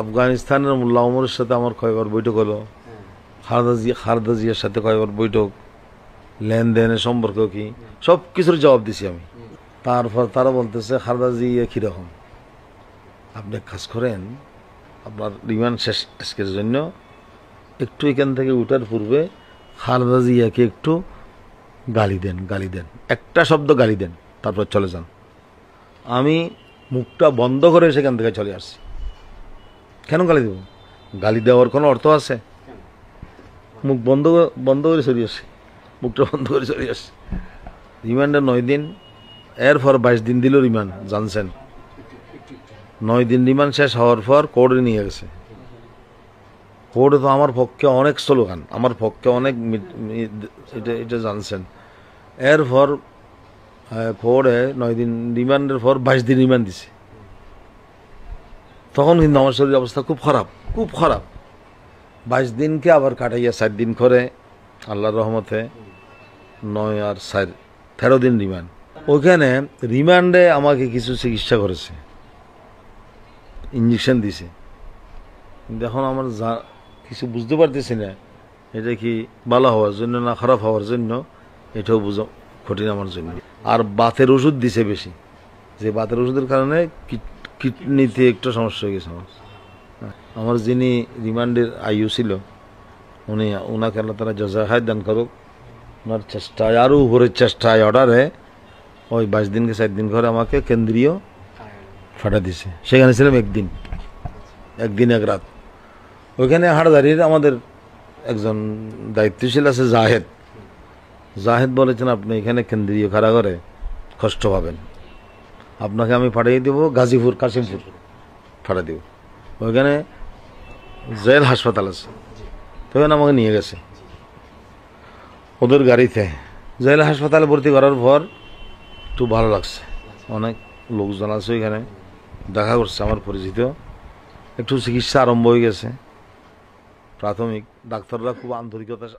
আফগানিস্তানের মোল্লা ওমরের সাথে আমার কয়েকবার বৈঠক হলো, খালেদা জিয়ার সাথে কয়েকবার বৈঠক, লেনদেনের সম্পর্ক কি সব কিছুর জবাব দিছি আমি। তারপর তারা বলতেছে খালেদা জিয়া কীরকম, আপনি কাজ করেন, আপনার রিমান্ড শেষ আজকের জন্য, একটু এখান থেকে উঠার পূর্বে খালেদা জিয়াকে একটু গালি দেন, একটা শব্দ গালি দেন, তারপর চলে যান। আমি মুখটা বন্ধ করে সেখান থেকে চলে আসছি। কেন গালি দেব? গালি দেওয়ার কোনো অর্থ আছে? মুখ বন্ধ করে চলে আসছি, মুখটা বন্ধ করে চলে আসছি। রিমান্ডে 9 দিন, এরপর 22 দিন দিল রিমান্ড, জানছেন। 9 দিন রিমান্ড শেষ হওয়ার পর কোর্টে নিয়ে গেছে। কোর্টে তো আমার পক্ষে অনেক স্লোগান, আমার পক্ষে অনেক এটা জানছেন। এরপর কোর্টে 9 দিন রিমান্ডের পর 22 দিন রিমান্ড দিছে। তখন কিন্তু আমার শরীর অবস্থা খুব খারাপ। 22 দিনকে আবার কাটাইয়া 4 দিন করে আল্লাহর রহমতে 9 আর 4 13 দিন রিমান্ড। ওইখানে রিমান্ডে আমাকে কিছু চিকিৎসা করেছে, ইঞ্জেকশন দিছে, কিন্তু এখন আমার কিছু বুঝতে পারতেছি না এটা কি ভালো হওয়ার জন্য না খারাপ হওয়ার জন্য, এটাও বুঝা কঠিন আমার জন্য। আর বাতের ওষুধ দিছে বেশি, যে বাতের ওষুধের কারণে কিডনিতে একটু সমস্যা হয়ে গেছে আমার। যিনি রিমান্ডের আইউ ছিল ওনাকে আল্লাহ তাআলা জাযায়ে দান করুক, ওনার চেষ্টায় আরও উপরের চেষ্টায় অর্ডারে ওই 22 দিনকে 4 দিন করে আমাকে কেন্দ্রীয় ফাটা দিছে। সেখানে ছিলাম একদিন এক রাত। ওইখানে হাটদারির আমাদের একজন দায়িত্বশীল আছে জাহেদ বলেছেন, আপনি এখানে কেন্দ্রীয় কারাগারে কষ্ট পাবেন, আপনাকে আমি পাঠিয়ে দেবো গাজীপুর কাশিমপুর পাঠিয়ে দেব। ওইখানে জেল হাসপাতাল আছে, তো ওখানে আমাকে নিয়ে গেছে ওদের গাড়িতে। জেল হাসপাতালে ভর্তি করার পর একটু ভালো লাগছে, অনেক লোকজন আছে ওইখানে, দেখা করছে আমার পরিচিত, একটু চিকিৎসা আরম্ভ হয়ে গেছে। প্রাথমিক ডাক্তাররা খুব আন্তরিকতার